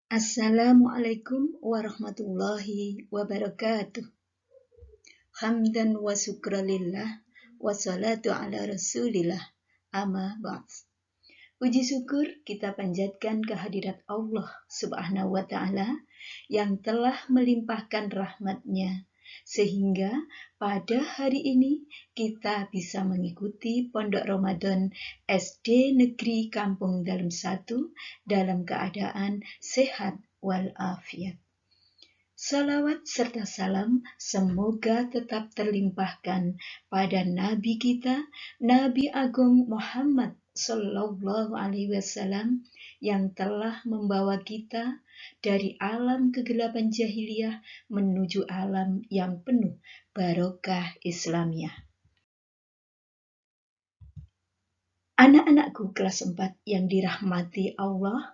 Assalamualaikum warahmatullahi wabarakatuh. Hamdan wa syukralillah wa salatu ala rasulillah amma ba'd. Puji syukur kita panjatkan kehadirat Allah subhanahu wa ta'ala yang telah melimpahkan rahmat-Nya sehingga pada hari ini kita bisa mengikuti Pondok Ramadan SD Negeri Kampung Dalem 1 dalam keadaan sehat walafiat. Salawat serta salam semoga tetap terlimpahkan pada Nabi kita, Nabi Agung Muhammad Sallallahu Alaihi Wasallam yang telah membawa kita dari alam kegelapan jahiliyah menuju alam yang penuh barokah Islamiyah. Anak-anakku kelas 4 yang dirahmati Allah,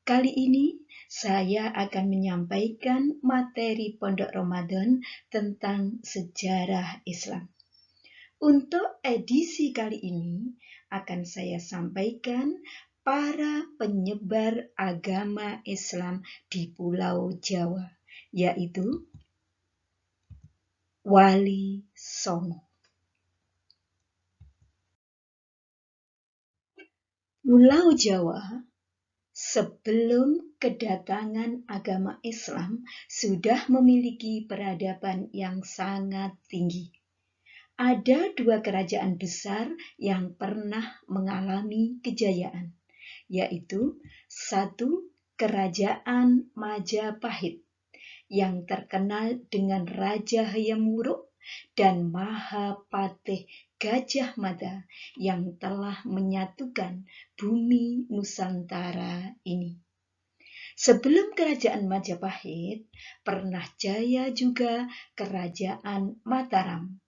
kali ini saya akan menyampaikan materi Pondok Ramadan tentang sejarah Islam. Untuk edisi kali ini akan saya sampaikan para penyebar agama Islam di Pulau Jawa, yaitu Wali Songo. Pulau Jawa sebelum kedatangan agama Islam sudah memiliki peradaban yang sangat tinggi. Ada dua kerajaan besar yang pernah mengalami kejayaan, yaitu satu kerajaan Majapahit yang terkenal dengan Raja Hayam Wuruk dan Mahapatih Gajah Mada yang telah menyatukan bumi Nusantara ini. Sebelum kerajaan Majapahit, pernah jaya juga kerajaan Mataram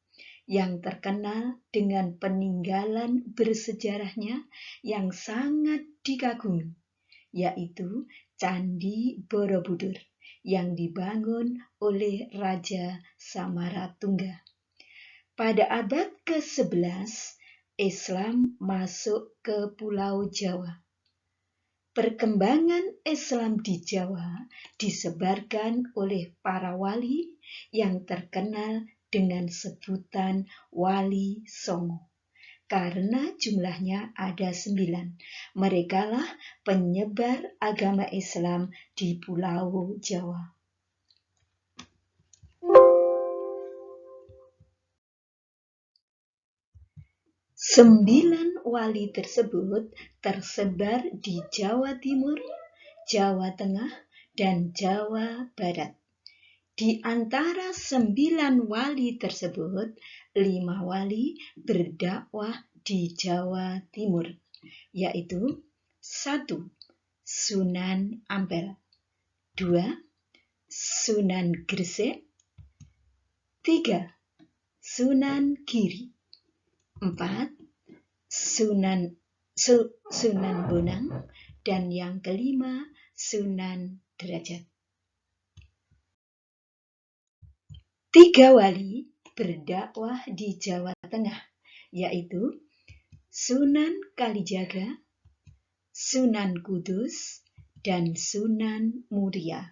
yang terkenal dengan peninggalan bersejarahnya yang sangat dikagumi, yaitu Candi Borobudur yang dibangun oleh Raja Samaratungga. Pada abad ke-11, Islam masuk ke Pulau Jawa. Perkembangan Islam di Jawa disebarkan oleh para wali yang terkenal dengan sebutan Wali Songo. Karena jumlahnya ada 9, merekalah penyebar agama Islam di Pulau Jawa. Sembilan wali tersebut tersebar di Jawa Timur, Jawa Tengah, dan Jawa Barat. Di antara 9 wali tersebut, 5 wali berdakwah di Jawa Timur, yaitu 1. Sunan Ampel, 2. Sunan Gresik, 3. Sunan Giri, 4. Sunan Bonang, dan yang kelima Sunan Derajat. 3 wali berdakwah di Jawa Tengah, yaitu Sunan Kalijaga, Sunan Kudus, dan Sunan Muria.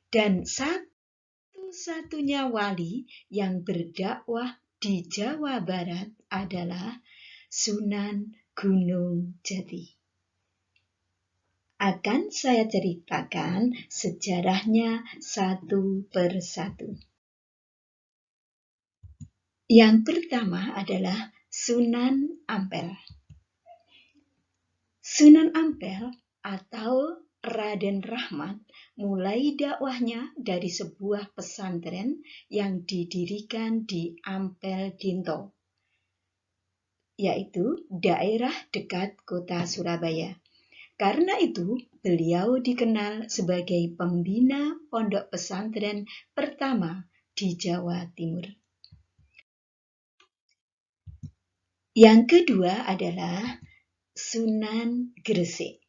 Dan satu-satunya wali yang berdakwah di Jawa Barat adalah Sunan Gunung Jati. Akan saya ceritakan sejarahnya satu persatu. Yang pertama adalah Sunan Ampel. Sunan Ampel atau Raden Rahmat mulai dakwahnya dari sebuah pesantren yang didirikan di Ampel Dinto, yaitu daerah dekat kota Surabaya. Karena itu, beliau dikenal sebagai pembina pondok pesantren pertama di Jawa Timur. Yang kedua adalah Sunan Gresik.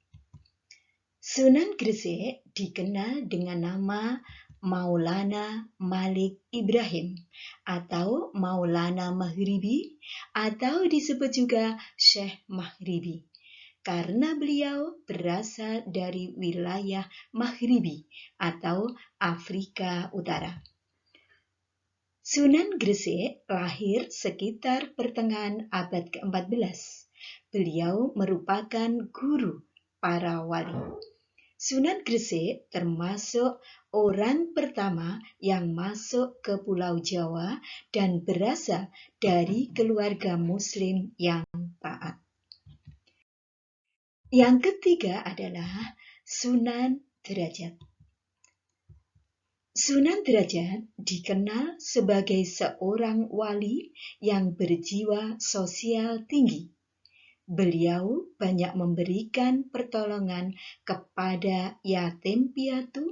Sunan Gresik dikenal dengan nama Maulana Malik Ibrahim atau Maulana Maghribi atau disebut juga Syekh Maghribi. karena beliau berasal dari wilayah Maghribi atau Afrika Utara. Sunan Gresik lahir sekitar pertengahan abad ke-14. Beliau merupakan guru para wali. Sunan Gresik termasuk orang pertama yang masuk ke Pulau Jawa dan berasal dari keluarga Muslim yang taat. Yang ketiga adalah Sunan Derajat. Sunan Derajat dikenal sebagai seorang wali yang berjiwa sosial tinggi. Beliau banyak memberikan pertolongan kepada yatim piatu,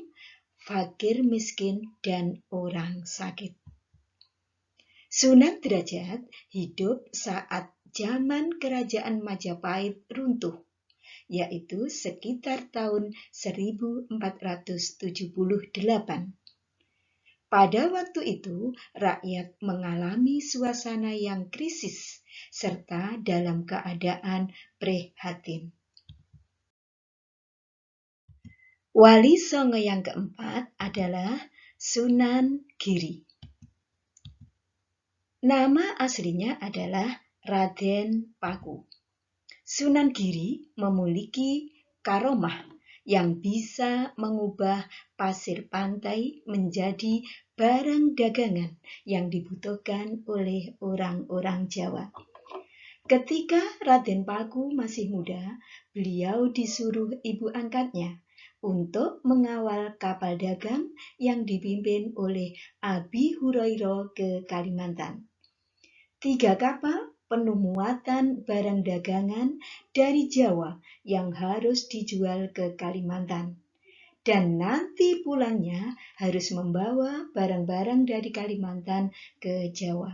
fakir miskin, dan orang sakit. Sunan Derajat hidup saat zaman Kerajaan Majapahit runtuh, yaitu sekitar tahun 1478. Pada waktu itu, rakyat mengalami suasana yang krisis serta dalam keadaan prihatin. Wali Songo yang keempat adalah Sunan Giri. Nama aslinya adalah Raden Paku. Sunan Giri memiliki karomah yang bisa mengubah pasir pantai menjadi barang dagangan yang dibutuhkan oleh orang-orang Jawa. Ketika Raden Paku masih muda, beliau disuruh ibu angkatnya untuk mengawal kapal dagang yang dipimpin oleh Abi Hurairah ke Kalimantan. 3 kapal penuh muatan barang dagangan dari Jawa yang harus dijual ke Kalimantan. Dan nanti pulangnya harus membawa barang-barang dari Kalimantan ke Jawa.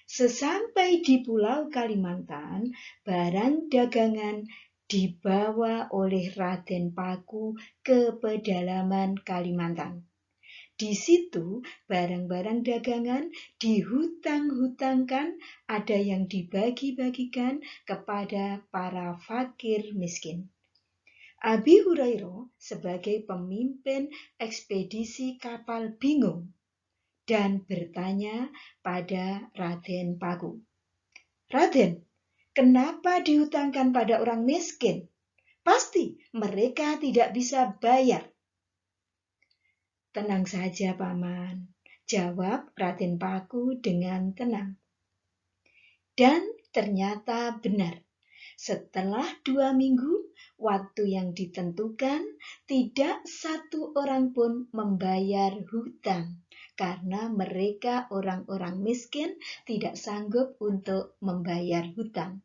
Sesampai di Pulau Kalimantan, barang dagangan dibawa oleh Raden Paku ke pedalaman Kalimantan. Di situ barang-barang dagangan dihutang-hutangkan, ada yang dibagi-bagikan kepada para fakir miskin. Abi Hurairah sebagai pemimpin ekspedisi kapal bingung dan bertanya pada Raden Paku, "Raden, kenapa dihutangkan pada orang miskin? Pasti mereka tidak bisa bayar." "Tenang saja, Paman," jawab Raden Paku dengan tenang. Dan ternyata benar. Setelah 2 minggu, waktu yang ditentukan, tidak satu orang pun membayar hutang karena mereka orang-orang miskin tidak sanggup untuk membayar hutang.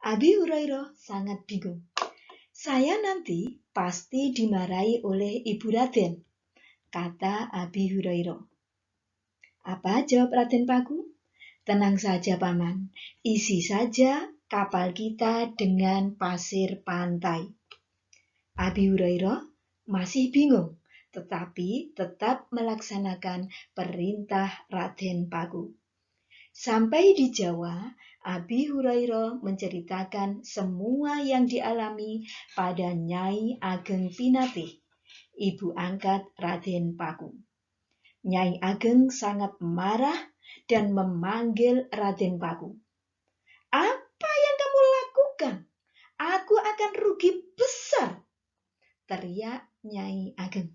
Abi Hurairah sangat bingung. "Saya nanti pasti dimarahi oleh Ibu Raden," kata Abi Hurairah. "Apa?" jawab Raden Paku. "Tenang saja, Paman. Isi saja kapal kita dengan pasir pantai." Abi Hurairah masih bingung, tetapi tetap melaksanakan perintah Raden Paku. Sampai di Jawa, Abi Hurairah menceritakan semua yang dialami pada Nyai Ageng Pinatih, ibu angkat Raden Paku. Nyai Ageng sangat marah dan memanggil Raden Paku. "Apa yang kamu lakukan? Aku akan rugi besar," teriak Nyai Ageng.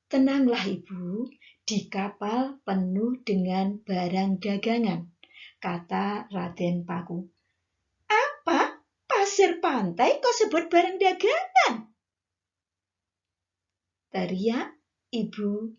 "Tenanglah Ibu, di kapal penuh dengan barang dagangan," kata Raden Paku. "Apa? Pasir pantai kau sebut barang dagangan?" teriak Ibu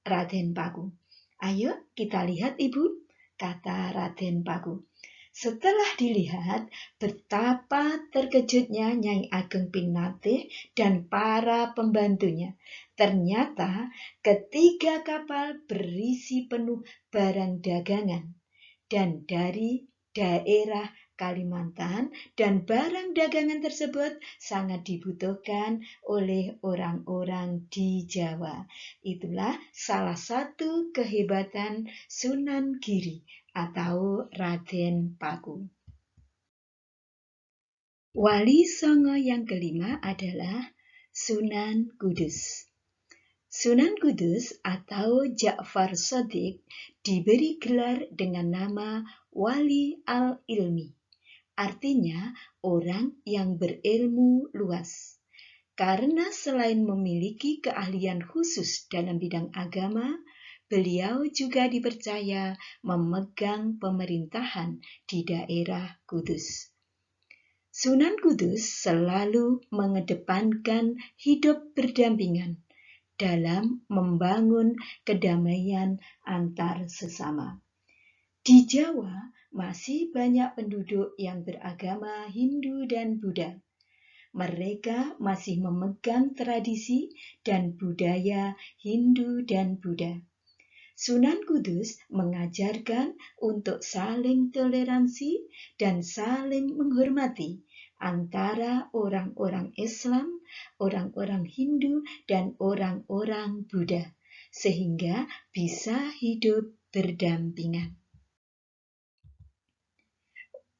Raden Paku. "Ayo kita lihat Ibu," kata Raden Paku. Setelah dilihat, betapa terkejutnya Nyai Ageng Pinatih dan para pembantunya. Ternyata ketiga kapal berisi penuh barang dagangan dan dari daerah Kalimantan, dan barang dagangan tersebut sangat dibutuhkan oleh orang-orang di Jawa. Itulah salah satu kehebatan Sunan Giri atau Raden Paku. Wali Songo yang kelima adalah Sunan Kudus. Sunan Kudus atau Ja'far Shadiq diberi gelar dengan nama Wali al-Ilmi, artinya orang yang berilmu luas. Karena selain memiliki keahlian khusus dalam bidang agama, beliau juga dipercaya memegang pemerintahan di daerah Kudus. Sunan Kudus selalu mengedepankan hidup berdampingan dalam membangun kedamaian antar sesama. Di Jawa masih banyak penduduk yang beragama Hindu dan Buddha. Mereka masih memegang tradisi dan budaya Hindu dan Buddha. Sunan Kudus mengajarkan untuk saling toleransi dan saling menghormati antara orang-orang Islam, orang-orang Hindu, dan orang-orang Buddha, sehingga bisa hidup berdampingan.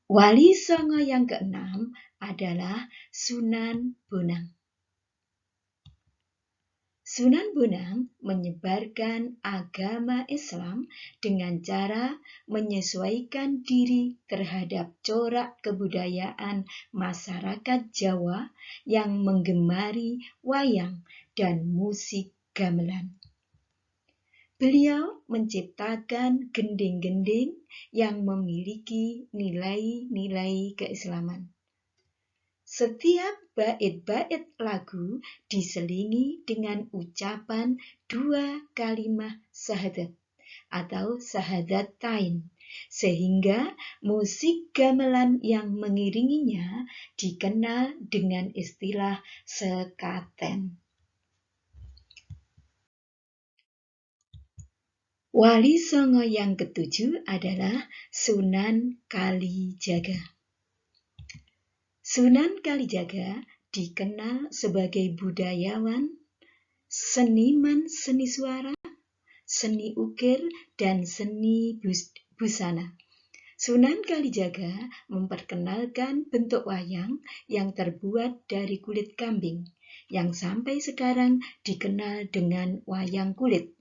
Wali Songo yang keenam adalah Sunan Bonang. Sunan Bonang menyebarkan agama Islam dengan cara menyesuaikan diri terhadap corak kebudayaan masyarakat Jawa yang menggemari wayang dan musik gamelan. Beliau menciptakan gending-gending yang memiliki nilai-nilai keislaman. Setiap bait-bait lagu diselingi dengan ucapan 2 kalimat syahadat atau syahadatain, sehingga musik gamelan yang mengiringinya dikenal dengan istilah sekaten. Wali Songo yang ketujuh adalah Sunan Kalijaga. Sunan Kalijaga dikenal sebagai budayawan, seniman seni suara, seni ukir, dan seni busana. Sunan Kalijaga memperkenalkan bentuk wayang yang terbuat dari kulit kambing, yang sampai sekarang dikenal dengan wayang kulit.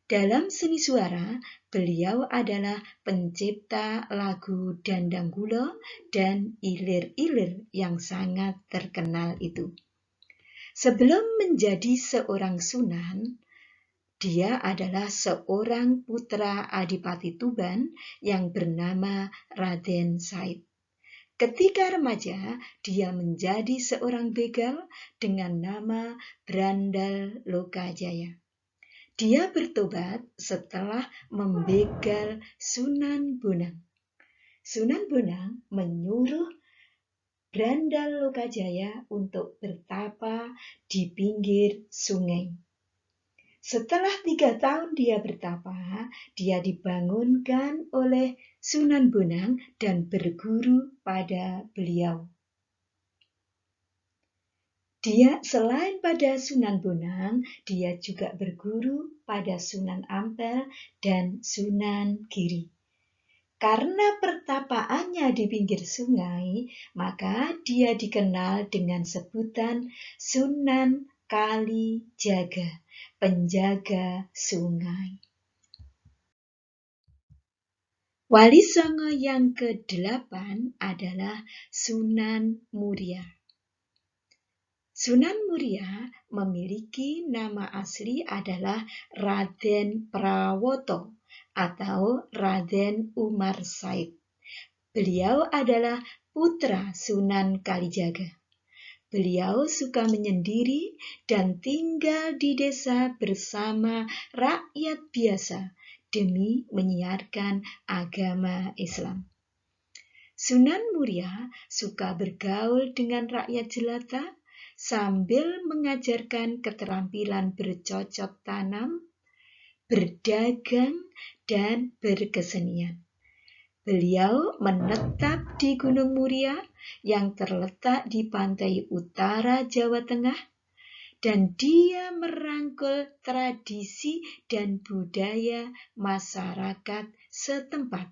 Dalam seni suara, beliau adalah pencipta lagu Dandang Gulo dan Ilir-ilir yang sangat terkenal itu. Sebelum menjadi seorang sunan, dia adalah seorang putra Adipati Tuban yang bernama Raden Said. Ketika remaja, dia menjadi seorang begal dengan nama Brandal Lokajaya. Dia bertobat setelah membegal Sunan Bonang. Sunan Bonang menyuruh Brandal Lokajaya untuk bertapa di pinggir sungai. Setelah 3 tahun dia bertapa, dia dibangunkan oleh Sunan Bonang dan berguru pada beliau. Selain pada Sunan Bonang, dia juga berguru pada Sunan Ampel dan Sunan Giri. Karena pertapaannya di pinggir sungai, maka dia dikenal dengan sebutan Sunan Kalijaga, penjaga sungai. Wali Songo yang ke-8 adalah Sunan Muria. Sunan Muria memiliki nama asli adalah Raden Prawoto atau Raden Umar Said. Beliau adalah putra Sunan Kalijaga. Beliau suka menyendiri dan tinggal di desa bersama rakyat biasa demi menyiarkan agama Islam. Sunan Muria suka bergaul dengan rakyat jelata sambil mengajarkan keterampilan bercocok tanam, berdagang, dan berkesenian. Beliau menetap di Gunung Muria yang terletak di pantai utara Jawa Tengah, dan dia merangkul tradisi dan budaya masyarakat setempat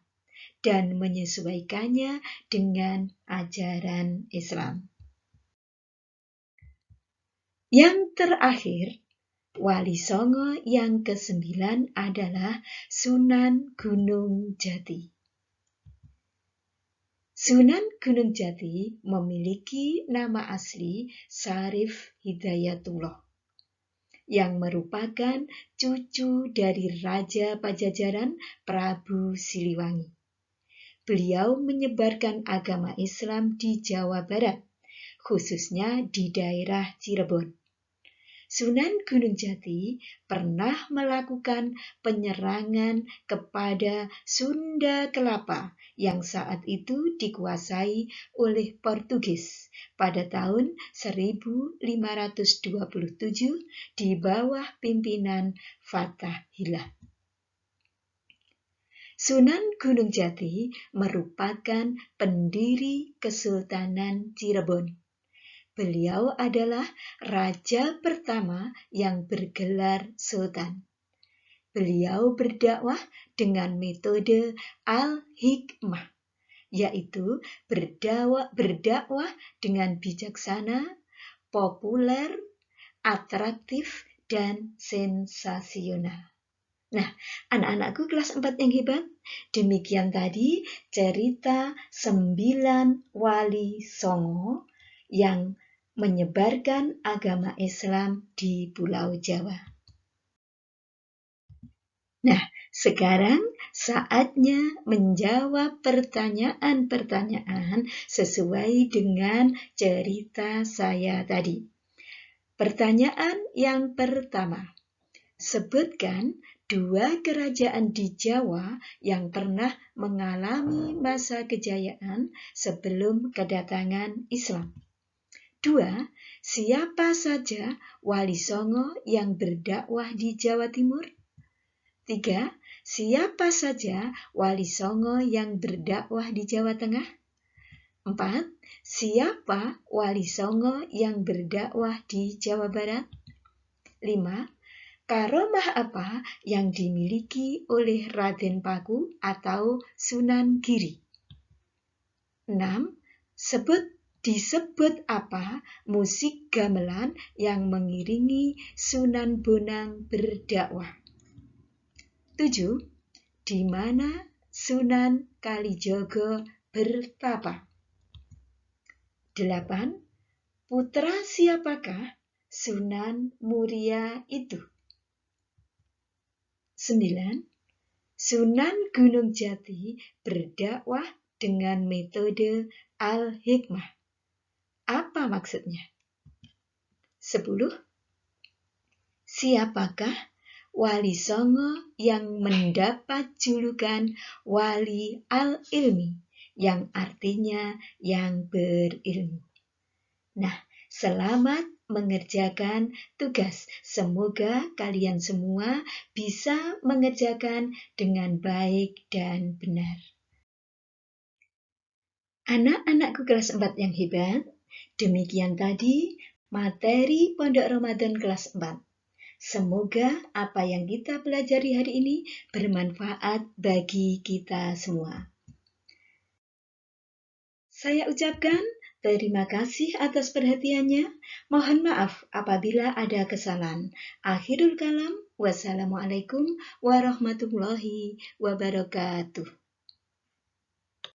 dan menyesuaikannya dengan ajaran Islam. Yang terakhir, Wali Songo yang ke-9 adalah Sunan Gunung Jati. Sunan Gunung Jati memiliki nama asli Syarif Hidayatullah, yang merupakan cucu dari Raja Pajajaran Prabu Siliwangi. Beliau menyebarkan agama Islam di Jawa Barat, khususnya di daerah Cirebon. Sunan Gunung Jati pernah melakukan penyerangan kepada Sunda Kelapa yang saat itu dikuasai oleh Portugis pada tahun 1527 di bawah pimpinan Fathahillah. Sunan Gunung Jati merupakan pendiri Kesultanan Cirebon. Beliau adalah raja pertama yang bergelar sultan. Beliau berdakwah dengan metode al-hikmah, yaitu berdakwah dengan bijaksana, populer, atraktif, dan sensasional. Nah, anak-anakku kelas 4 yang hebat, demikian tadi cerita 9 Wali Songo yang menyebarkan agama Islam di Pulau Jawa. Nah, sekarang saatnya menjawab pertanyaan-pertanyaan sesuai dengan cerita saya tadi. Pertanyaan yang pertama, sebutkan 2 kerajaan di Jawa yang pernah mengalami masa kejayaan sebelum kedatangan Islam. 2. Siapa saja Wali Songo yang berdakwah di Jawa Timur? 3. Siapa saja Wali Songo yang berdakwah di Jawa Tengah? 4. Siapa Wali Songo yang berdakwah di Jawa Barat? 5. Karomah apa yang dimiliki oleh Raden Paku atau Sunan Giri? 6. Disebut apa musik gamelan yang mengiringi Sunan Bonang berdakwah? 7. Di mana Sunan Kalijogo bertapa? 8. Putra siapakah Sunan Muria itu? 9. Sunan Gunung Jati berdakwah dengan metode al-hikmah. Apa maksudnya? 10. Siapakah Wali Songo yang mendapat julukan Wali al-ilmi, yang artinya yang berilmu? Nah, selamat mengerjakan tugas. Semoga kalian semua bisa mengerjakan dengan baik dan benar. Anak-anakku kelas 4 yang hebat, demikian tadi materi Pondok Ramadan kelas 4. Semoga apa yang kita pelajari hari ini bermanfaat bagi kita semua. Saya ucapkan terima kasih atas perhatiannya. Mohon maaf apabila ada kesalahan. Akhirul kalam, wassalamualaikum warahmatullahi wabarakatuh.